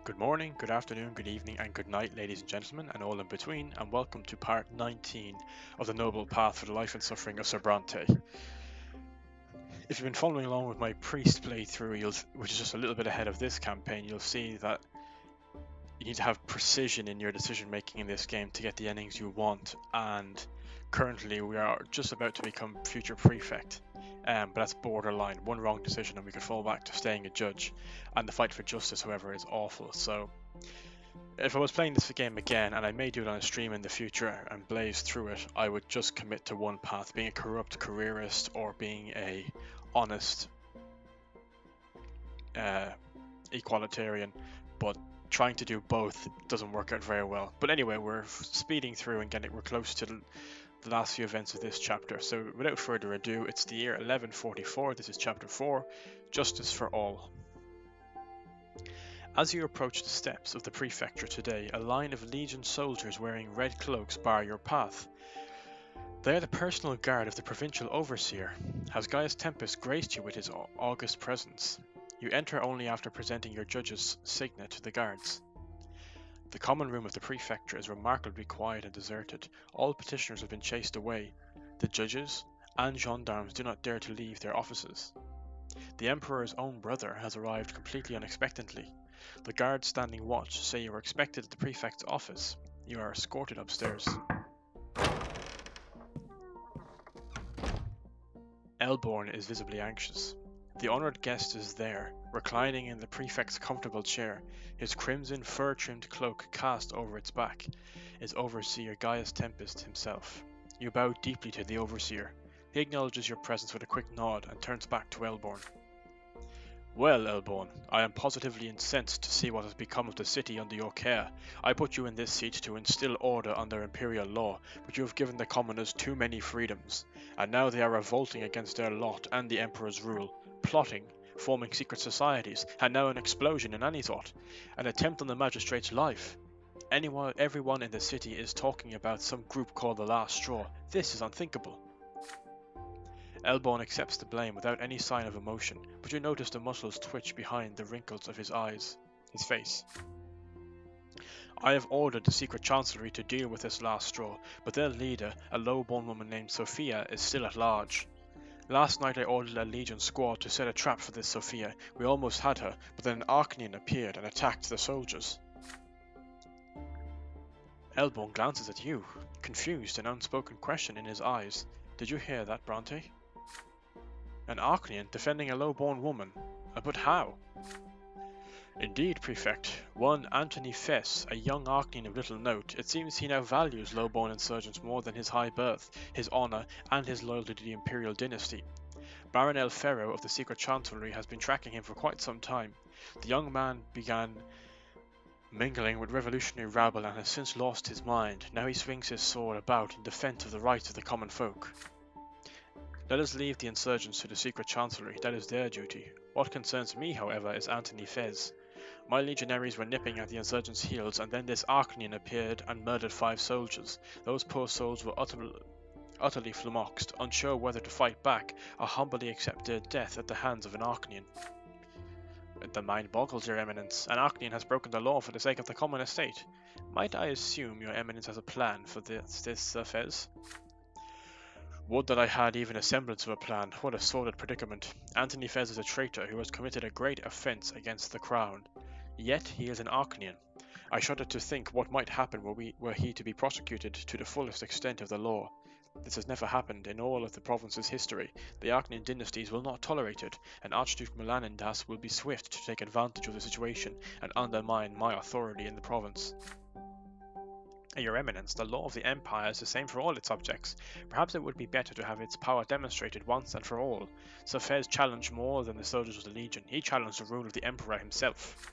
Good morning, good afternoon, good evening, and good night, ladies and gentlemen, and all in between, and welcome to part 19 of the Noble Path for the Life and Suffering of Sir Brante. If you've been following along with my priest playthrough, which is just a little bit ahead of this campaign, you'll see that you need to have precision in your decision making in this game to get the endings you want, and currently we are just about to become future prefect. But that's borderline. One wrong decision and we could fall back to staying a judge, and the fight for justice, however, is awful. So if I was playing this game again, and I may do it on a stream in the future and blaze through it, I would just commit to one path, being a corrupt careerist or being a honest equalitarian, but trying to do both doesn't work out very well. But anyway, we're speeding through and we're close to the last few events of this chapter. So without further ado, it's the year 1144. This is chapter 4, Justice for All. As you approach the steps of the prefecture today, a line of Legion soldiers wearing red cloaks bar your path. They are the personal guard of the provincial overseer. Has Gaius Tempest graced you with his august presence? You enter only after presenting your judge's signet to the guards. The common room of the prefecture is remarkably quiet and deserted. All petitioners have been chased away. The judges and gendarmes do not dare to leave their offices. The Emperor's own brother has arrived completely unexpectedly. The guards standing watch say you are expected at the prefect's office. You are escorted upstairs. Elborn is visibly anxious. The honoured guest is there, reclining in the prefect's comfortable chair, his crimson fur-trimmed cloak cast over its back, is Overseer Gaius Tempest himself. You bow deeply to the Overseer. He acknowledges your presence with a quick nod and turns back to Elborn. Well, Elborn, I am positively incensed to see what has become of the city under your care. I put you in this seat to instill order under imperial law, but you have given the commoners too many freedoms, and now they are revolting against their lot and the Emperor's rule, plotting, forming secret societies, and now an explosion in Anizot, an attempt on the magistrate's life. Everyone in the city is talking about some group called the Last Straw. This is unthinkable. Elborn accepts the blame without any sign of emotion, but you notice the muscles twitch behind the wrinkles of his face. I have ordered the secret chancellery to deal with this Last Straw, but their leader, a low-born woman named Sophia, is still at large. Last night I ordered a Legion squad to set a trap for this Sophia. We almost had her, but then an Arknian appeared and attacked the soldiers. Elborn glances at you, confused, an unspoken question in his eyes. Did you hear that, Brante? An Arknian defending a low-born woman? But how? Indeed, Prefect. One Anthony Fess, a young Arknian of little note. It seems he now values low-born insurgents more than his high birth, his honour, and his loyalty to the imperial dynasty. Baron El Ferro of the Secret Chancellery has been tracking him for quite some time. The young man began mingling with revolutionary rabble and has since lost his mind. Now he swings his sword about in defence of the rights of the common folk. Let us leave the insurgents to the Secret Chancellery, that is their duty. What concerns me, however, is Anthony Fez. My legionaries were nipping at the insurgents' heels, and then this Arknian appeared and murdered 5 soldiers. Those poor souls were utterly flummoxed, unsure whether to fight back or humbly accept their death at the hands of an Arknian. The mind boggles, Your Eminence. An Arknian has broken the law for the sake of the common estate. Might I assume Your Eminence has a plan for this Fez? Would that I had even a semblance of a plan. What a sordid predicament. Anthony Fez is a traitor who has committed a great offence against the crown. Yet he is an Arknian. I shudder to think what might happen were he to be prosecuted to the fullest extent of the law. This has never happened in all of the province's history. The Arknian dynasties will not tolerate it, and Archduke Melanindas will be swift to take advantage of the situation and undermine my authority in the province. Your Eminence, the law of the Empire is the same for all its subjects. Perhaps it would be better to have its power demonstrated once and for all. Sir Fez challenged more than the soldiers of the Legion. He challenged the rule of the Emperor himself.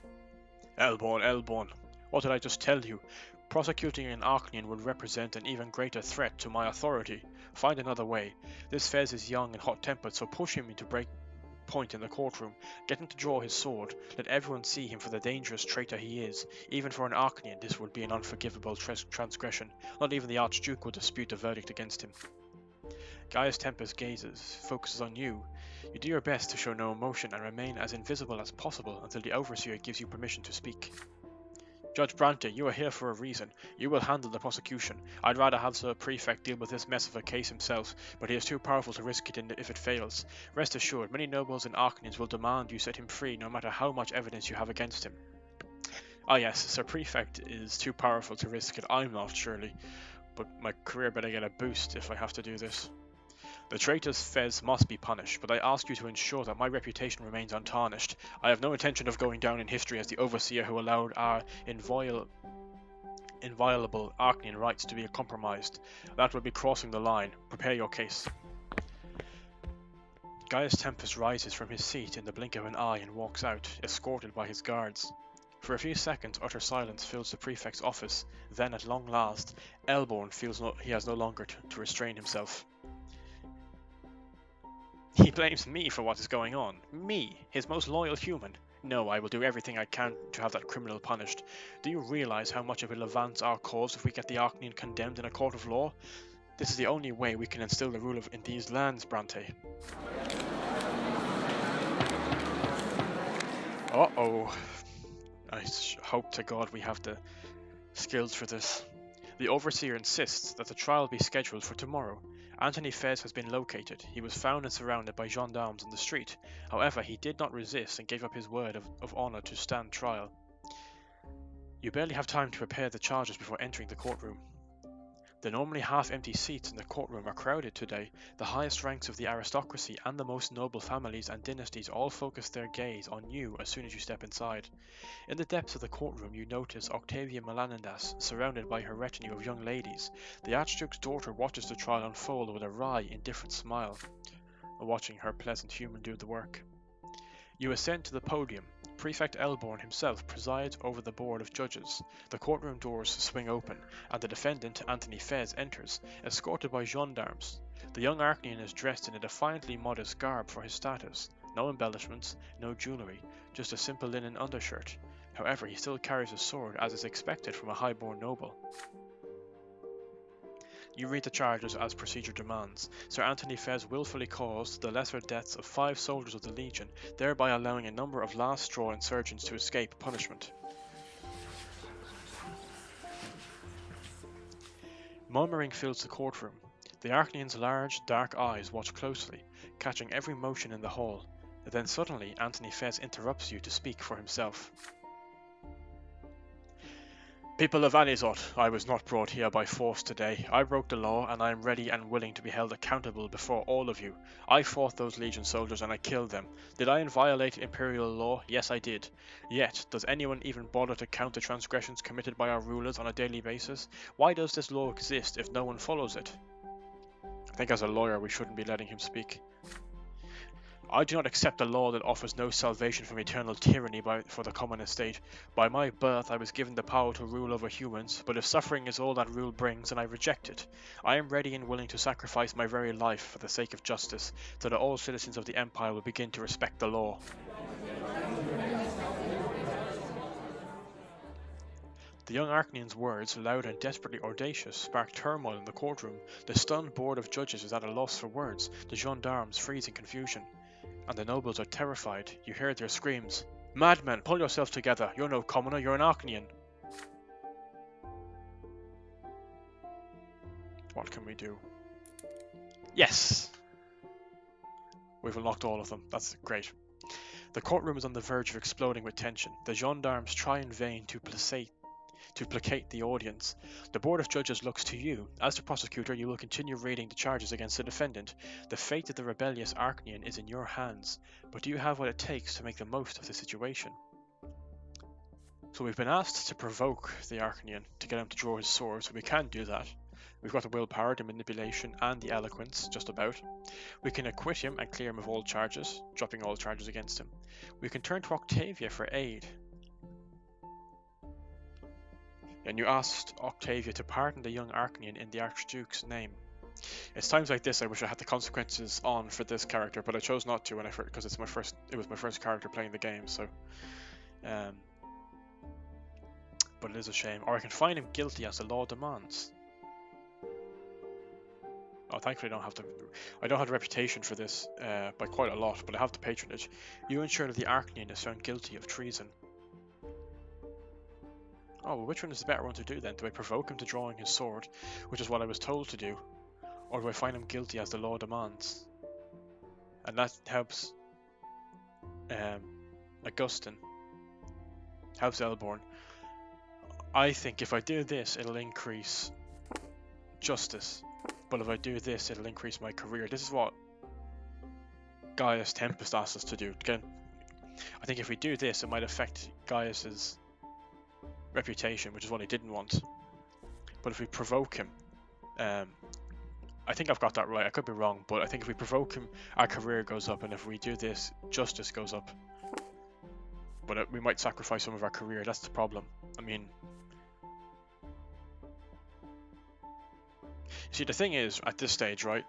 Elborn, what did I just tell you? Prosecuting an Arknian would represent an even greater threat to my authority. Find another way. This Fez is young and hot-tempered, so push him into break point in the courtroom. Get him to draw his sword. Let everyone see him for the dangerous traitor he is. Even for an Arknian, this would be an unforgivable transgression. Not even the Archduke would dispute the verdict against him. Gaius Tempest focuses on you. You do your best to show no emotion and remain as invisible as possible until the Overseer gives you permission to speak. Judge Brante, you are here for a reason. You will handle the prosecution. I'd rather have the prefect deal with this mess of a case himself, but he is too powerful to risk it if it fails. Rest assured, many nobles and Arknians will demand you set him free no matter how much evidence you have against him. Ah yes, Sir Prefect is too powerful to risk it. I'm not, surely. But my career better get a boost if I have to do this. The traitor's fez must be punished, but I ask you to ensure that my reputation remains untarnished. I have no intention of going down in history as the overseer who allowed our inviolable Arknian rights to be compromised. That would be crossing the line. Prepare your case. Gaius Tempest rises from his seat in the blink of an eye and walks out, escorted by his guards. For a few seconds, utter silence fills the prefect's office. Then, at long last, Elborn feels he has no longer to restrain himself. He blames me for what is going on. Me, his most loyal human. No, I will do everything I can to have that criminal punished. Do you realize how much it will advance our cause if we get the Arknian condemned in a court of law? This is the only way we can instill the rule in these lands, Brante. Uh-oh. I hope to God we have the skills for this. The overseer insists that the trial be scheduled for tomorrow. Anthony Fez has been located. He was found and surrounded by gendarmes in the street. However, he did not resist and gave up his word of honor to stand trial. You barely have time to prepare the charges before entering the courtroom. The normally half-empty seats in the courtroom are crowded today. The highest ranks of the aristocracy and the most noble families and dynasties all focus their gaze on you as soon as you step inside. In the depths of the courtroom you notice Octavia Melanidas surrounded by her retinue of young ladies. The Archduke's daughter watches the trial unfold with a wry, indifferent smile, watching her pleasant human do the work. You ascend to the podium. Prefect Elborn himself presides over the board of judges. The courtroom doors swing open, and the defendant, Anthony Fez, enters, escorted by gendarmes. The young Arknian is dressed in a defiantly modest garb for his status. No embellishments, no jewellery, just a simple linen undershirt. However, he still carries a sword, as is expected from a high-born noble. You read the charges as procedure demands. Sir Anthony Fez willfully caused the lesser deaths of 5 soldiers of the Legion, thereby allowing a number of last-straw insurgents to escape punishment. Murmuring fills the courtroom. The Arknian's large, dark eyes watch closely, catching every motion in the hall. Then suddenly, Anthony Fez interrupts you to speak for himself. People of Alizot, I was not brought here by force today. I broke the law, and I am ready and willing to be held accountable before all of you. I fought those Legion soldiers and I killed them. Did I violate Imperial law? Yes, I did. Yet, does anyone even bother to count the transgressions committed by our rulers on a daily basis? Why does this law exist if no one follows it? I think as a lawyer we shouldn't be letting him speak. I do not accept a law that offers no salvation from eternal tyranny for the common estate. By my birth I was given the power to rule over humans, but if suffering is all that rule brings, then I reject it. I am ready and willing to sacrifice my very life for the sake of justice, so that all citizens of the Empire will begin to respect the law. The young Arknian's words, loud and desperately audacious, sparked turmoil in the courtroom. The stunned board of judges is at a loss for words, the gendarmes freeze in confusion. And the nobles are terrified. You hear their screams. Madmen, pull yourself together. You're no commoner, you're an Arknian. What can we do? Yes! We've unlocked all of them. That's great. The courtroom is on the verge of exploding with tension. The gendarmes try in vain to placate the audience. The Board of Judges looks to you. As the prosecutor, you will continue reading the charges against the defendant. The fate of the rebellious Arknian is in your hands, but do you have what it takes to make the most of the situation? So we've been asked to provoke the Arknian to get him to draw his sword, so we can do that. We've got the willpower, the manipulation, and the eloquence, just about. We can acquit him and clear him of all charges, dropping all charges against him. We can turn to Octavia for aid. And you asked Octavia to pardon the young Arknian in the Archduke's name. It's times like this I wish I had the consequences on for this character, but I chose not to because it was my first character playing the game, so but it is a shame. Or I can find him guilty as the law demands. Oh, thankfully I don't have the reputation for this by quite a lot, but I have the patronage. You ensure that the Arknian is found guilty of treason. Oh, well, which one is the better one to do then? Do I provoke him to drawing his sword, which is what I was told to do, or do I find him guilty as the law demands? And that helps Augustine, helps Elborn. I think if I do this, it'll increase justice, but if I do this, it'll increase my career. This is what Gaius Tempest asked us to do. Again, I think if we do this, it might affect Gaius's reputation, which is what he didn't want. But if we provoke him, I think I've got that right. I could be wrong, but I think if we provoke him, our career goes up, and if we do this, justice goes up. But we might sacrifice some of our career. That's the problem. I mean, see, the thing is, at this stage, right?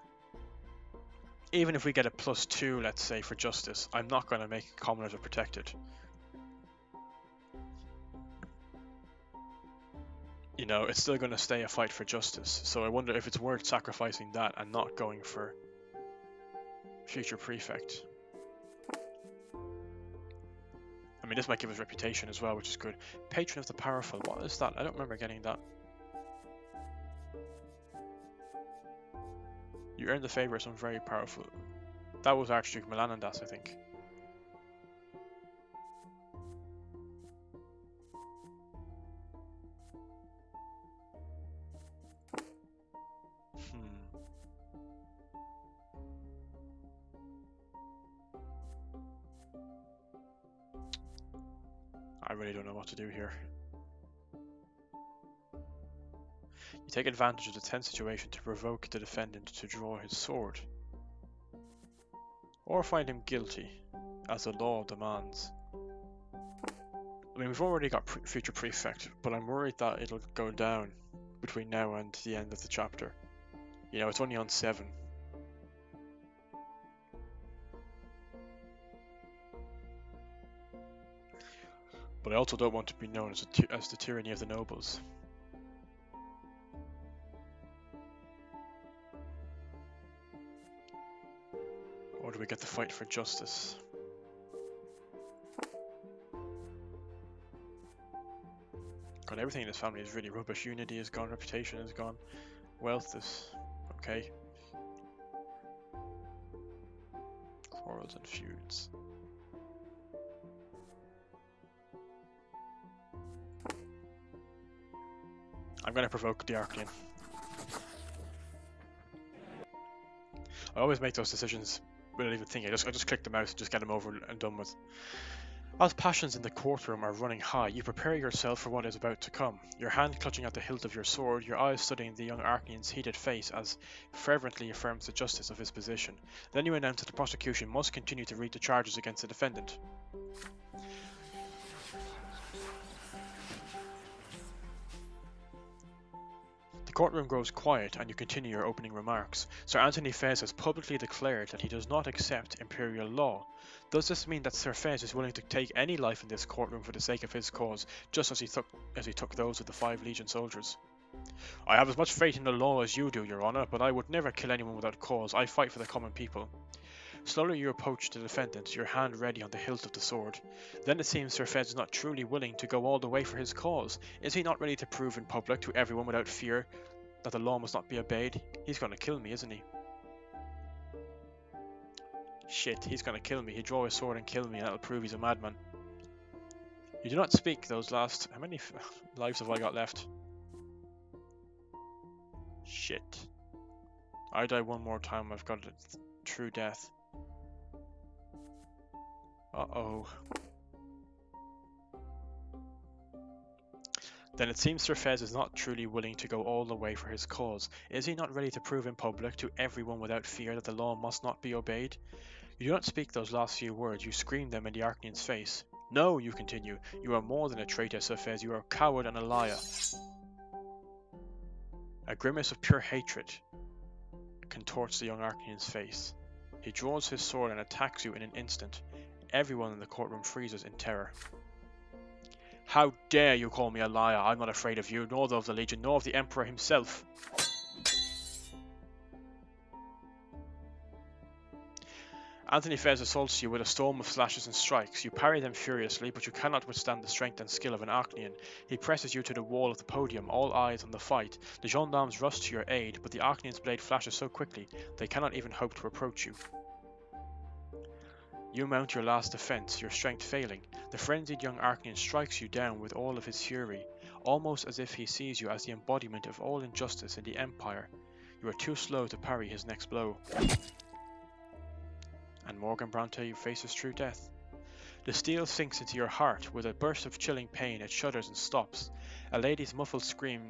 Even if we get a +2, let's say, for justice, I'm not going to make commoners are protected. You know, it's still going to stay a fight for justice. So I wonder if it's worth sacrificing that and not going for future prefect. I mean, this might give us reputation as well, which is good. Patron of the powerful. What is that? I don't remember getting that. You earn the favour of some very powerful. That was Archduke Melanandas, I think. I really don't know what to do here. You take advantage of the tense situation to provoke the defendant to draw his sword, or find him guilty, as the law demands. I mean, we've already got future prefect, but I'm worried that it'll go down between now and the end of the chapter. You know, it's only on 7. But I also don't want to be known as the tyranny of the nobles. Or do we get the fight for justice? God, everything in this family is really rubbish. Unity is gone, reputation is gone, wealth is okay. Quarrels and feuds. I'm going to provoke the Arknian. I always make those decisions without even thinking. I just click the mouse and just get them over and done with. As passions in the courtroom are running high, you prepare yourself for what is about to come. Your hand clutching at the hilt of your sword, your eyes studying the young Arknian's heated face as fervently affirms the justice of his position. Then you announce that the prosecution must continue to read the charges against the defendant. The courtroom grows quiet and you continue your opening remarks. Sir Anthony Fez has publicly declared that he does not accept imperial law. Does this mean that Sir Fez is willing to take any life in this courtroom for the sake of his cause, just as he took those of the 5 Legion soldiers? I have as much faith in the law as you do, Your Honour, but I would never kill anyone without cause. I fight for the common people. Slowly you approach the defendant, your hand ready on the hilt of the sword. Then it seems Sir Fez is not truly willing to go all the way for his cause. Is he not ready to prove in public to everyone without fear that the law must not be obeyed? He's going to kill me, isn't he? Shit, he's going to kill me. He'll draw his sword and kill me, and that'll prove he's a madman. You do not speak those last... How many lives have I got left? Shit. I die one more time, I've got a true death. Uh-oh. Then it seems Sir Fez is not truly willing to go all the way for his cause. Is he not ready to prove in public to everyone without fear that the law must not be obeyed? You do not speak those last few words, you scream them in the Arknian's face. No, you continue, you are more than a traitor, Sir Fez, you are a coward and a liar. A grimace of pure hatred contorts the young Arknian's face. He draws his sword and attacks you in an instant. Everyone in the courtroom freezes in terror. How dare you call me a liar? I'm not afraid of you, nor of the Legion, nor of the Emperor himself. Anthony Fez assaults you with a storm of slashes and strikes. You parry them furiously, but you cannot withstand the strength and skill of an Arknian. He presses you to the wall of the podium, all eyes on the fight. The gendarmes rush to your aid, but the Arknian's blade flashes so quickly they cannot even hope to approach you. You mount your last defense, your strength failing. The frenzied young Arknian strikes you down with all of his fury, almost as if he sees you as the embodiment of all injustice in the Empire. You are too slow to parry his next blow. And Morgan Brante faces true death. The steel sinks into your heart. With a burst of chilling pain, it shudders and stops. A lady's muffled scream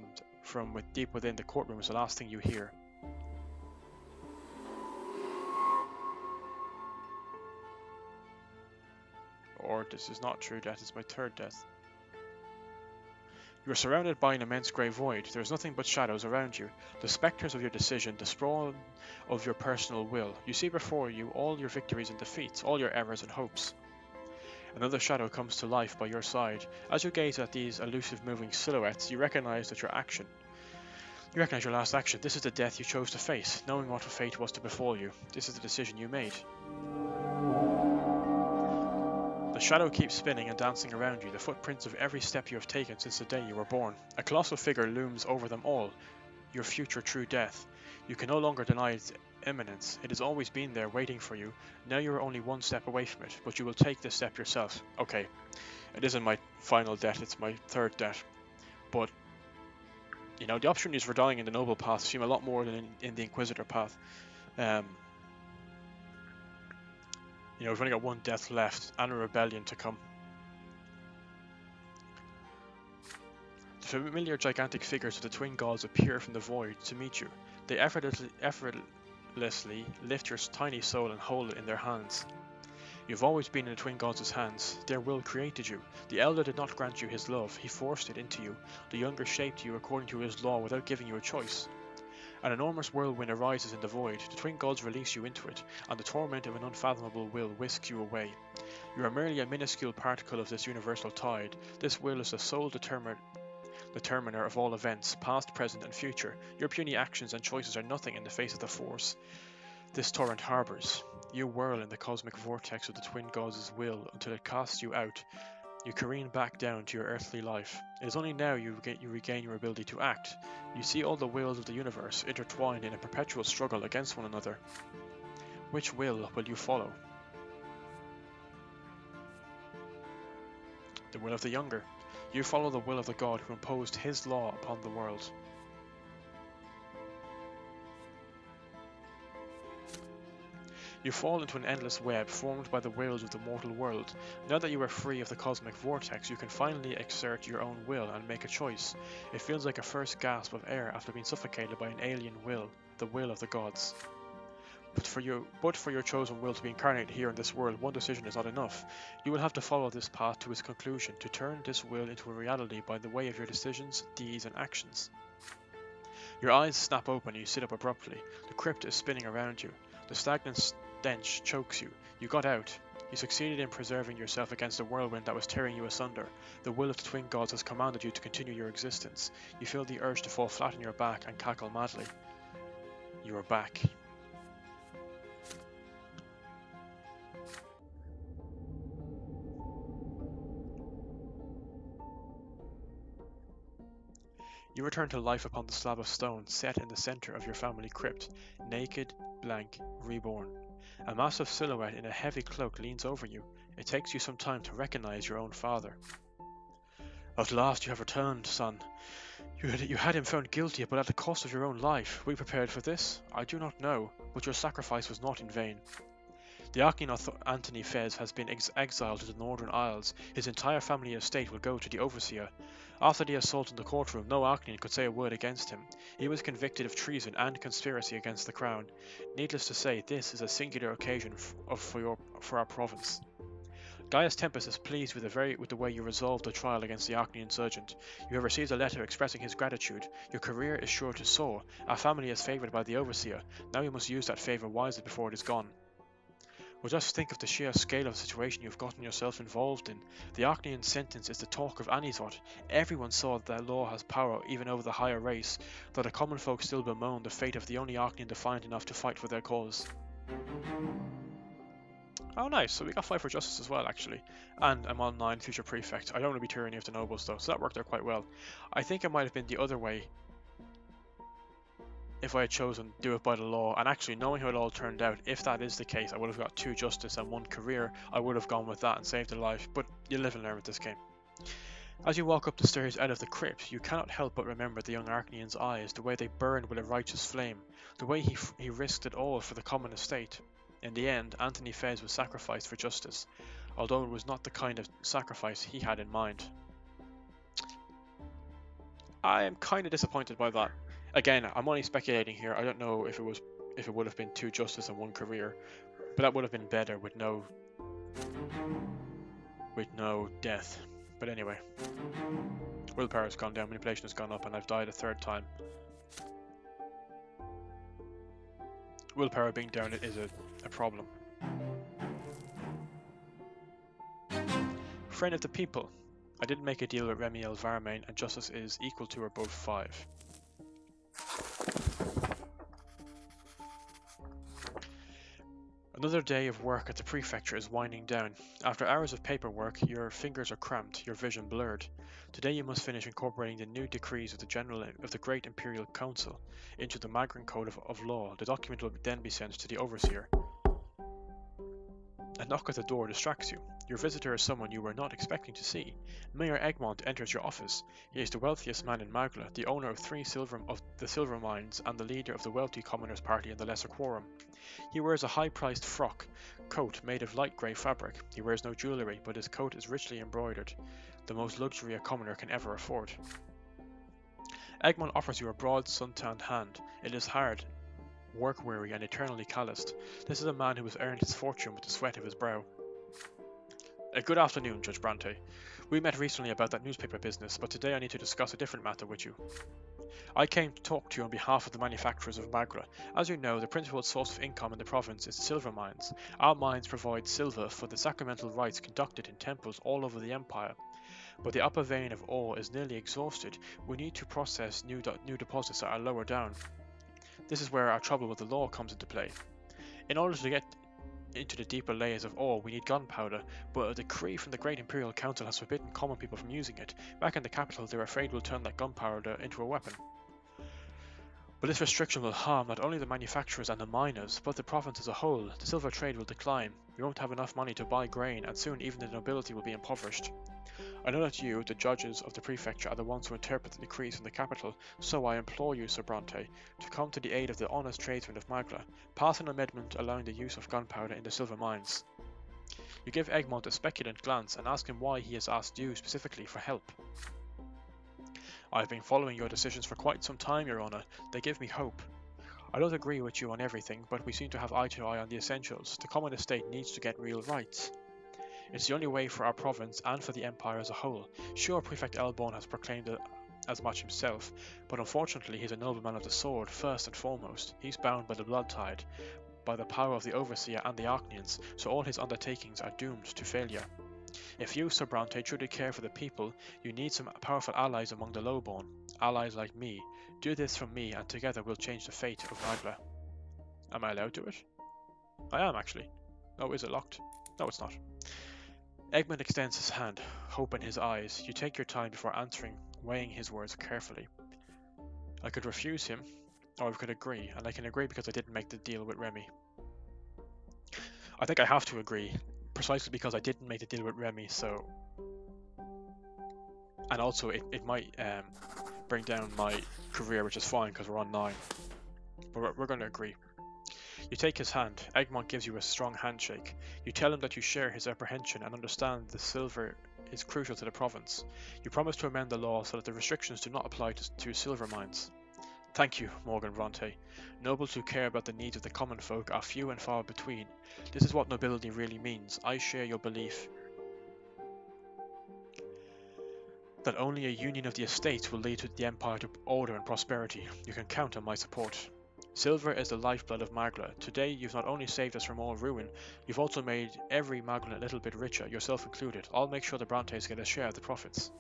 from deep within the courtroom is the last thing you hear. Or this is not true death, it's my third death. You are surrounded by an immense grey void. There is nothing but shadows around you, the spectres of your decision, the sprawl of your personal will. You see before you all your victories and defeats, all your errors and hopes. Another shadow comes to life by your side. As you gaze at these elusive moving silhouettes, you recognize your last action. This is the death you chose to face, knowing what fate was to befall you. This is the decision you made. The shadow keeps spinning and dancing around you, the footprints of every step you have taken since the day you were born. A colossal figure looms over them all, your future true death. You can no longer deny its imminence. It has always been there waiting for you. Now you are only one step away from it, but you will take this step yourself. Okay, it isn't my final death, it's my third death. But, you know, the opportunities for dying in the noble path seem a lot more than in the inquisitor path. You know, we've only got one death left and a rebellion to come. The familiar gigantic figures of the twin gods appear from the void to meet you. They effortlessly lift your tiny soul and hold it in their hands. You've always been in the twin gods' hands. Their will created you. The elder did not grant you his love, he forced it into you. The younger shaped you according to his law without giving you a choice. An enormous whirlwind arises in the void. The twin gods release you into it, and the torment of an unfathomable will whisks you away. You are merely a minuscule particle of this universal tide. This will is the sole determiner of all events, past, present, and future. Your puny actions and choices are nothing in the face of the force this torrent harbors. You whirl in the cosmic vortex of the twin gods' will until it casts you out. You careen back down to your earthly life. It is only now you regain your ability to act. You see all the wills of the universe intertwined in a perpetual struggle against one another. Which will you follow? The will of the younger. You follow the will of the god who imposed his law upon the world. You fall into an endless web formed by the wills of the mortal world. Now that you are free of the cosmic vortex, you can finally exert your own will and make a choice. It feels like a first gasp of air after being suffocated by an alien will, the will of the gods. But for your chosen will to be incarnated here in this world, one decision is not enough. You will have to follow this path to its conclusion, to turn this will into a reality by the way of your decisions, deeds, and actions. Your eyes snap open and you sit up abruptly. The crypt is spinning around you. The stagnant stench chokes you. You got out. You succeeded in preserving yourself against the whirlwind that was tearing you asunder. The will of the twin gods has commanded you to continue your existence. You feel the urge to fall flat on your back and cackle madly. You are back. You return to life upon the slab of stone set in the center of your family crypt, naked, blank, reborn. A massive silhouette in a heavy cloak leans over you. It takes you some time to recognize your own father. At last you have returned, son. You had him found guilty, but at the cost of your own life. We prepared for this? I do not know, but your sacrifice was not in vain. The Arknian Anthony Fez has been exiled to the Northern Isles. His entire family estate will go to the Overseer. After the assault in the courtroom, no Arknian could say a word against him. He was convicted of treason and conspiracy against the crown. Needless to say, this is a singular occasion for our province. Gaius Tempest is pleased with the way you resolved the trial against the Arknian insurgent. You have received a letter expressing his gratitude. Your career is sure to soar. Our family is favoured by the Overseer. Now you must use that favour wisely before it is gone. Well, just think of the sheer scale of the situation you've gotten yourself involved in. The Arknian sentence is the talk of Anizot. Everyone saw that their law has power even over the higher race, though the common folk still bemoan the fate of the only Arknian defiant enough to fight for their cause. Oh nice, so we got 5 for justice as well actually. And I'm on 9 future prefect. I don't want to be tyranny of the nobles though, so that worked out quite well. I think it might have been the other way if I had chosen to do it by the law, and actually knowing how it all turned out, if that is the case, I would have got 2 justice and 1 career. I would have gone with that and saved a life, but you live and learn with this game. As you walk up the stairs out of the crypt, you cannot help but remember the young Arknian's eyes, the way they burned with a righteous flame, the way he risked it all for the common estate. In the end, Anthony Fez was sacrificed for justice, although it was not the kind of sacrifice he had in mind. I am kind of disappointed by that. Again, I'm only speculating here. I don't know if it would have been 2 justice and 1 career, but that would have been better with no death. But anyway, willpower has gone down, manipulation has gone up, and I've died a 3rd time. Willpower being down is a problem. Friend of the people. I didn't make a deal with Remy El Varmain, and justice is equal to or above 5. Another day of work at the prefecture is winding down. After hours of paperwork, your fingers are cramped, your vision blurred. Today you must finish incorporating the new decrees of the Great Imperial Council into the Magran Code of Law. The document will then be sent to the Overseer. A knock at the door distracts you. Your visitor is someone you were not expecting to see. Mayor Egmont enters your office. He is the wealthiest man in Magla, the owner of the silver mines, and the leader of the wealthy commoners' party in the Lesser Quorum. He wears a high-priced frock coat made of light grey fabric. He wears no jewellery, but his coat is richly embroidered, the most luxury a commoner can ever afford. Egmont offers you a broad, sun-tanned hand. It is hard, work-weary, and eternally calloused. This is a man who has earned his fortune with the sweat of his brow. Good afternoon, Judge Brante. We met recently about that newspaper business, but today I need to discuss a different matter with you. I came to talk to you on behalf of the manufacturers of Magra. As you know, the principal source of income in the province is silver mines. Our mines provide silver for the sacramental rites conducted in temples all over the empire. But the upper vein of ore is nearly exhausted. We need to process new deposits that are lower down. This is where our trouble with the law comes into play. In order to get into the deeper layers of ore, we need gunpowder, but a decree from the Great Imperial Council has forbidden common people from using it. Back in the capital, they're afraid we'll turn that gunpowder into a weapon. But this restriction will harm not only the manufacturers and the miners, but the province as a whole. The silver trade will decline. We won't have enough money to buy grain, and soon even the nobility will be impoverished. I know that you, the judges of the prefecture, are the ones who interpret the decrees from the capital, so I implore you, Sir Brante, to come to the aid of the honest tradesmen of Magla. Pass an amendment allowing the use of gunpowder in the silver mines. You give Egmont a speculant glance and ask him why he has asked you specifically for help. I have been following your decisions for quite some time, Your Honour. They give me hope. I don't agree with you on everything, but we seem to have eye to eye on the essentials. The common estate needs to get real rights. It's the only way for our province and for the empire as a whole. Sure, Prefect Elborn has proclaimed it as much himself, but unfortunately he's a nobleman of the sword first and foremost. He's bound by the blood tide, by the power of the Overseer and the Arknians, so all his undertakings are doomed to failure. If you, Sir Brante, truly care for the people, you need some powerful allies among the lowborn. Allies like me. Do this from me, and together we'll change the fate of Magla. Am I allowed to it? I am, actually. Oh, is it locked? No, it's not. Egmont extends his hand, hope in his eyes. You take your time before answering, weighing his words carefully. I could refuse him, or I could agree, and I can agree because I didn't make the deal with Remy. I think I have to agree, precisely because I didn't make the deal with Remy, so... And also, it might bring down my career, which is fine, because we're on 9. But we're going to agree. You take his hand. Egmont gives you a strong handshake. You tell him that you share his apprehension and understand the silver is crucial to the province. You promise to amend the law so that the restrictions do not apply to silver mines. Thank you, Morgan Brante. Nobles who care about the needs of the common folk are few and far between. This is what nobility really means. I share your belief that only a union of the estates will lead to the empire to order and prosperity. You can count on my support. Silver is the lifeblood of Magla. Today you've not only saved us from all ruin, you've also made every Maglan a little bit richer, yourself included. I'll make sure the Brantes get a share of the profits.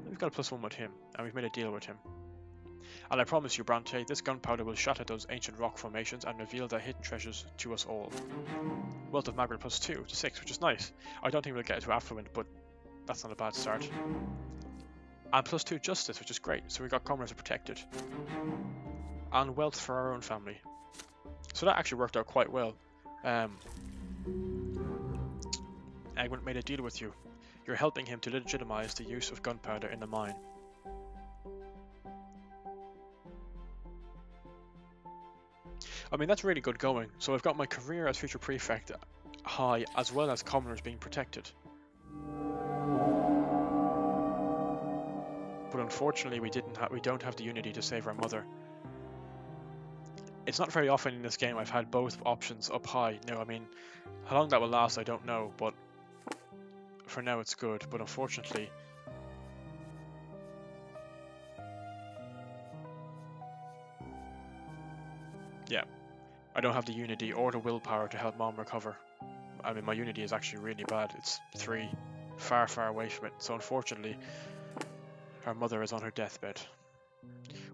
We've got a +1 with him, and we've made a deal with him. And I promise you, Brante, this gunpowder will shatter those ancient rock formations and reveal their hidden treasures to us all. Wealth of Magret plus 2 to 6, which is nice. I don't think we'll get to affluent, but that's not a bad start. And plus 2 justice, which is great, so we got commerce protected. And wealth for our own family. So that actually worked out quite well. Egwin made a deal with you. You're helping him to legitimize the use of gunpowder in the mine. I mean, that's really good going. So I've got my career as future prefect high, as well as commoners being protected. But unfortunately, we don't have the unity to save our mother. It's not very often in this game I've had both options up high. No, I mean, how long that will last, I don't know, but for now it's good. But unfortunately, yeah, I don't have the unity or the willpower to help Mom recover. I mean, my unity is actually really bad. It's 3, far, far away from it. So unfortunately, our mother is on her deathbed,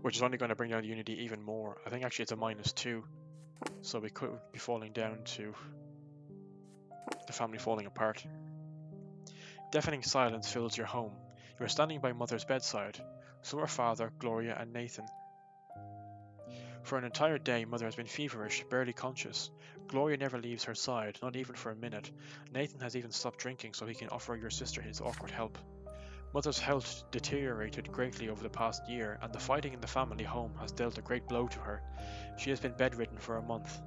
which is only going to bring down the unity even more. I think actually it's a -2, so we could be falling down to the family falling apart. Deafening silence fills your home. You are standing by Mother's bedside. So are Father, Gloria, and Nathan. For an entire day, Mother has been feverish, barely conscious. Gloria never leaves her side, not even for a minute. Nathan has even stopped drinking so he can offer your sister his awkward help. Mother's health deteriorated greatly over the past year, and the fighting in the family home has dealt a great blow to her. She has been bedridden for a month.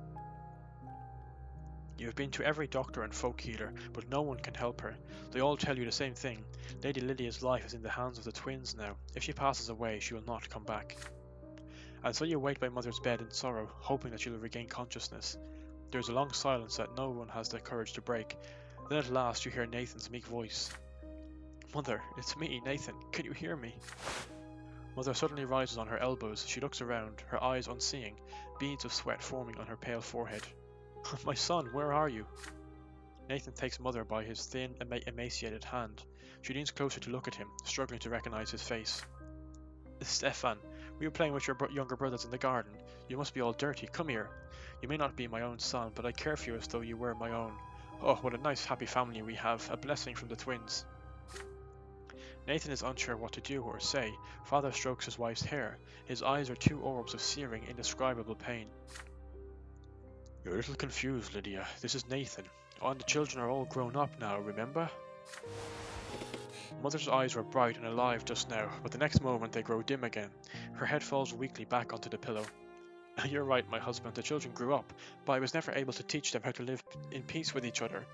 You have been to every doctor and folk healer, but no one can help her. They all tell you the same thing. Lady Lydia's life is in the hands of the twins now. If she passes away, she will not come back. And so you wait by Mother's bed in sorrow, hoping that she will regain consciousness. There is a long silence that no one has the courage to break. Then at last you hear Nathan's meek voice. Mother, it's me, Nathan. Can you hear me? Mother suddenly rises on her elbows. She looks around, her eyes unseeing, beads of sweat forming on her pale forehead. My son, where are you? Nathan takes Mother by his thin, emaciated hand. She leans closer to look at him, struggling to recognize his face. Stefan, we were playing with your younger brothers in the garden. You must be all dirty. Come here. You may not be my own son, but I care for you as though you were my own. Oh, what a nice, happy family we have. A blessing from the twins. Nathan is unsure what to do or say. Father strokes his wife's hair. His eyes are 2 orbs of searing, indescribable pain. You're a little confused, Lydia. This is Nathan. Oh, and the children are all grown up now, remember? Mother's eyes were bright and alive just now, but the next moment they grow dim again. Her head falls weakly back onto the pillow. You're right, my husband. The children grew up, but I was never able to teach them how to live in peace with each other.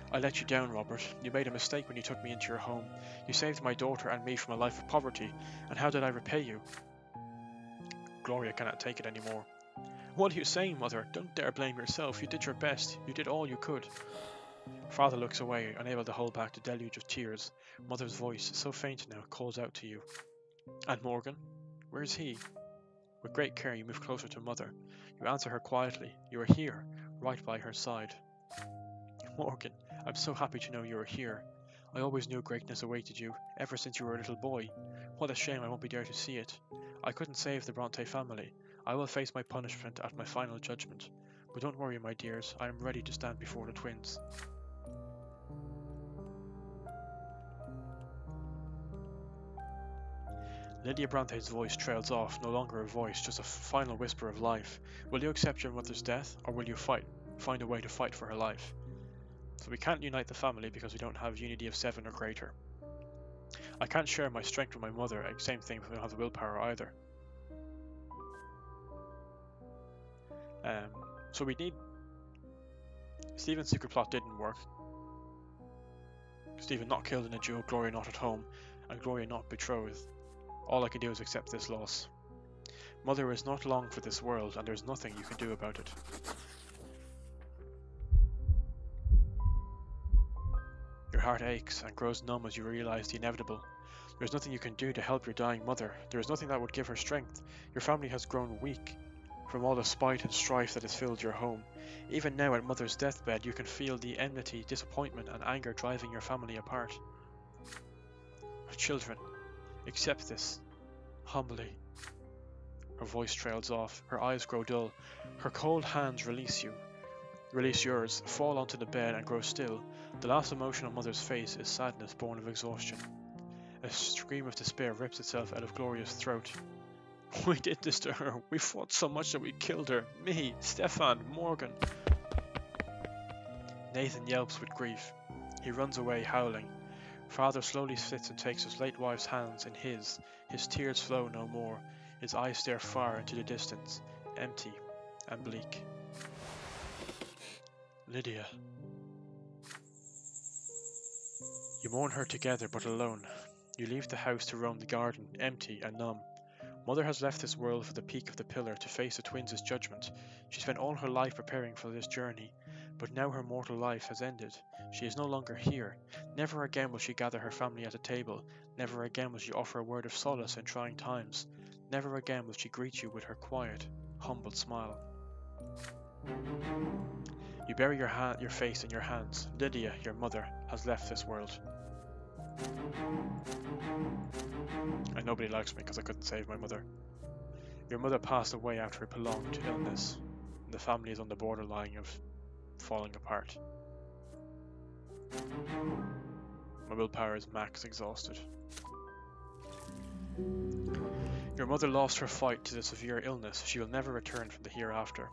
I let you down, Robert. You made a mistake when you took me into your home. You saved my daughter and me from a life of poverty, and how did I repay you? Gloria cannot take it anymore. What are you saying, Mother? Don't dare blame yourself. You did your best. You did all you could. Father looks away, unable to hold back the deluge of tears. Mother's voice, so faint now, calls out to you. And Morgan? Where is he? With great care you move closer to Mother. You answer her quietly. You are here, right by her side. Morgan, I'm so happy to know you are here. I always knew greatness awaited you, ever since you were a little boy. What a shame I won't be there to see it. I couldn't save the Brante family. I will face my punishment at my final judgment. But don't worry, my dears, I am ready to stand before the twins. Lydia Brante's voice trails off, no longer a voice, just a final whisper of life. Will you accept your mother's death, or will you find a way to fight for her life? So we can't unite the family because we don't have unity of 7 or greater. I can't share my strength with my mother, same thing if we don't have the willpower either. So we need... Stephen's secret plot didn't work. Stephen not killed in a duel, Gloria not at home, and Gloria not betrothed. All I can do is accept this loss. Mother is not long for this world, and there's nothing you can do about it. Your heart aches and grows numb as you realize the inevitable. There is nothing you can do to help your dying mother. There is nothing that would give her strength. Your family has grown weak from all the spite and strife that has filled your home. Even now at Mother's deathbed, you can feel the enmity, disappointment, and anger driving your family apart. Children, accept this, humbly. Her voice trails off, her eyes grow dull. Her cold hands release yours, fall onto the bed and grow still. The last emotion on Mother's face is sadness born of exhaustion. A scream of despair rips itself out of Gloria's throat. We did this to her. We fought so much that we killed her. Me, Stefan, Morgan. Nathan yelps with grief. He runs away, howling. Father slowly sits and takes his late wife's hands in his. His tears flow no more. His eyes stare far into the distance, empty and bleak. Lydia. You mourn her together but alone. You leave the house to roam the garden, empty and numb. Mother has left this world for the peak of the pillar to face the twins' judgment. She spent all her life preparing for this journey, but now her mortal life has ended. She is no longer here. Never again will she gather her family at a table. Never again will she offer a word of solace in trying times. Never again will she greet you with her quiet, humble smile. You bury your face in your hands. Lydia, your mother, has left this world. And nobody likes me because I couldn't save my mother. Your mother passed away after a prolonged illness. The family is on the borderline of falling apart. My willpower is max exhausted. Your mother lost her fight to the severe illness. She will never return from the hereafter.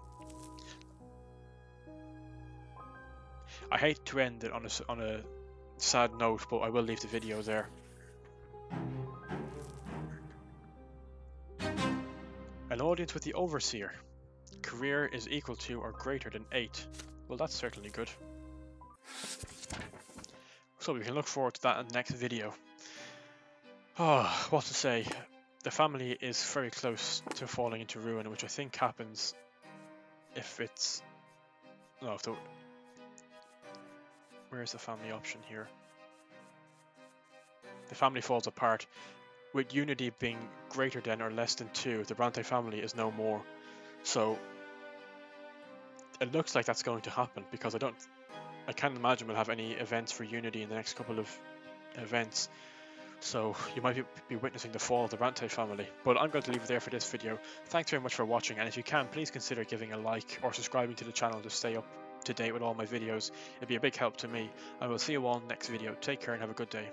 I hate to end it on a sad note, but I will leave the video there. An audience with the Overseer. Career is equal to or greater than 8. Well, that's certainly good. So we can look forward to that in the next video. Oh, what to say. The family is very close to falling into ruin, which I think happens if it's... No, if the... Where's the family option here? The family falls apart. With unity being greater than or less than 2, the Brante family is no more. So it looks like that's going to happen because I can't imagine we'll have any events for unity in the next couple of events. So you might be witnessing the fall of the Brante family. But I'm going to leave it there for this video. Thanks very much for watching, and if you can, please consider giving a like or subscribing to the channel to stay up to date with all my videos. It'd be a big help to me. I will see you all next video. Take care and have a good day.